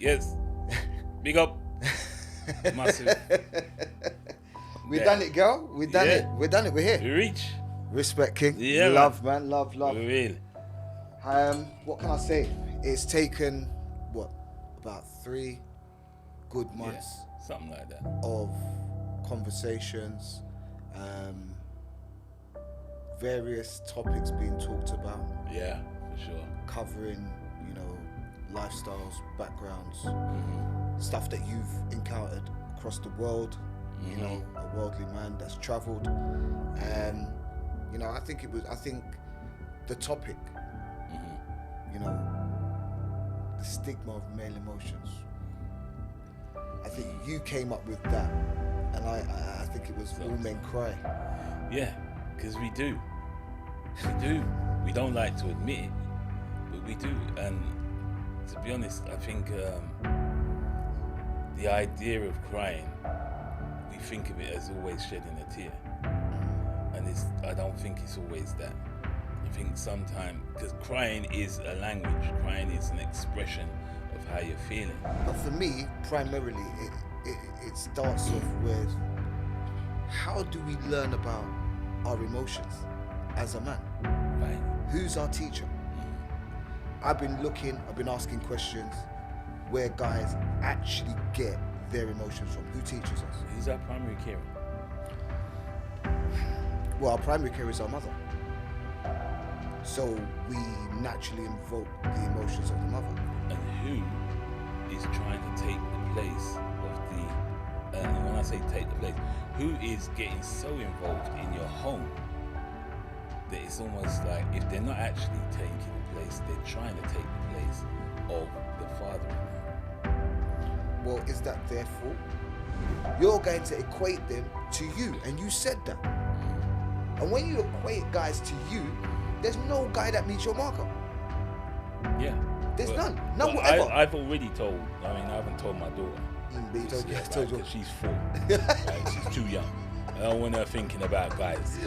Yes. Big up. Massive. We done it, girl. We done it. We done it. We're here. We reach. Respect, King. Yeah, love, man. Love. We will. What can I say? It's taken about 3 good months, something like that, of conversations, various topics being talked about. Yeah, for sure. Covering, lifestyles, backgrounds, stuff that you've encountered across the world. A worldly man that's travelled. I think the topic, the stigma of male emotions. I think you came up with that, and I think it was all men cry. Yeah, because we do. We don't like to admit it, but we do. And to be honest, I think the idea of crying, we think of it as always shedding a tear, and I don't think it's always that. I think sometimes, because crying is a language, crying is an expression of how you're feeling. But for me, primarily, it starts off with, how do we learn about our emotions as a man? Right. Who's our teacher? I've been asking questions where guys actually get their emotions from. Who teaches us? Who's our primary carer? Well, our primary carer is our mother. So we naturally invoke the emotions of the mother. And who is trying to take the place of the, and when I say take the place, who is getting so involved in your home that it's almost like, if they're not actually taking the place, they're trying to take the place of the father. Well, is that their fault? You're going to equate them to you, and you said that. And when you equate guys to you, there's no guy that meets your marker. Yeah. There's none. Well, Whatever. I've already told, I haven't told my daughter. But you told you. Because she's 4. She's too young. I don't want her thinking about guys.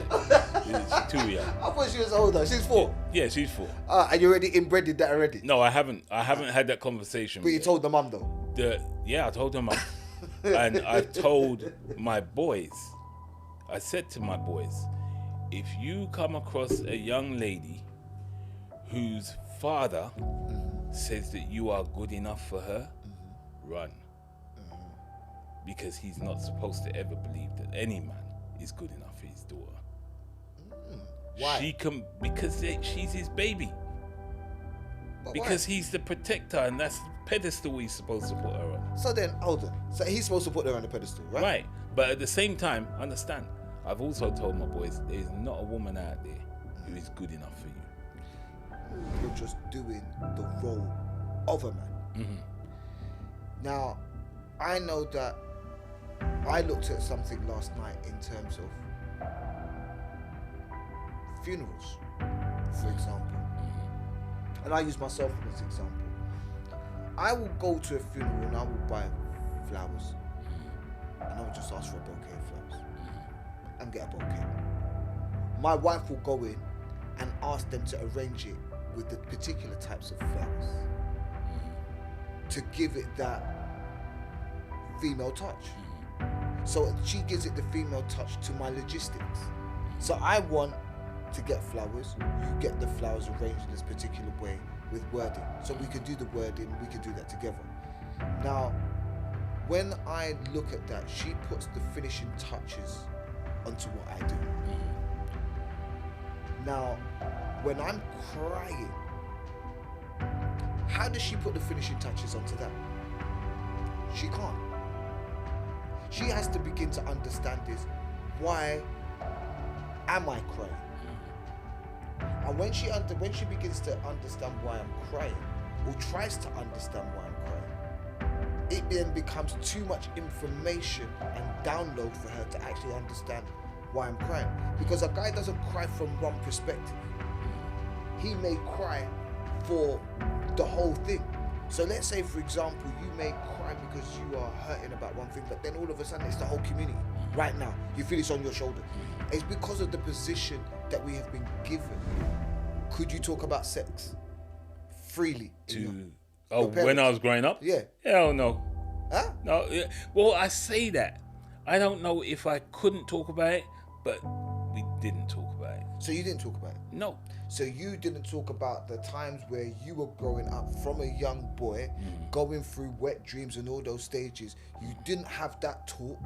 She's too young. I thought she was older. She's 4. Yeah, she's 4. And you already inbred that already? No, I haven't had that conversation. But you told the mum though? I told her mum. And I've told my boys. I said to my boys, if you come across a young lady whose father says that you are good enough for her, run. Because he's not supposed to ever believe that any man is good enough for his daughter. Why? Because she's his baby. But because why? he's the protector, and that's the pedestal he's supposed to put her on. So then, hold on. So he's supposed to put her on the pedestal, right? Right. But at the same time, understand, I've also told my boys, there's not a woman out there who is good enough for you. You're just doing the role of a man. Now, I know that I looked at something last night in terms of funerals, for example. And I use myself as an example. I will go to a funeral and I will buy flowers. And I will just ask for a bouquet of flowers. And get a bouquet. My wife will go in and ask them to arrange it with the particular types of flowers. To give it that female touch. So she gives it the female touch to my logistics. So I want to get flowers, you get the flowers arranged in this particular way with wording. So we can do the wording, we can do that together. Now, when I look at that, she puts the finishing touches onto what I do. Now, when I'm crying, how does she put the finishing touches onto that? She can't. She has to begin to understand this. Why am I crying? And when she begins to understand why I'm crying, or tries to understand why I'm crying, it then becomes too much information and download for her to actually understand why I'm crying. Because a guy doesn't cry from one perspective. He may cry for the whole thing. So let's say, for example, you may cry because you are hurting about one thing, but then all of a sudden it's the whole community. Right now, you feel it's on your shoulder. It's because of the position that we have been given. Could you talk about sex freely? Oh, Your when parents? I was growing up? Yeah. Hell no. Huh? No. Yeah. Well, I say that. I don't know if I couldn't talk about it, but we didn't talk about it. So you didn't talk about it. No. So you didn't talk about the times where you were growing up from a young boy, going through wet dreams and all those stages. You didn't have that talk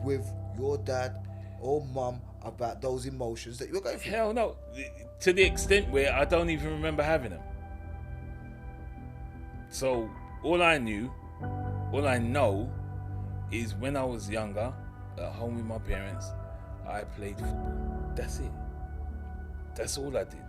with your dad or mum about those emotions that you were going through. Hell no. To the extent where I don't even remember having them. So all I know is when I was younger, at home with my parents, I played football. That's it. That's all I did.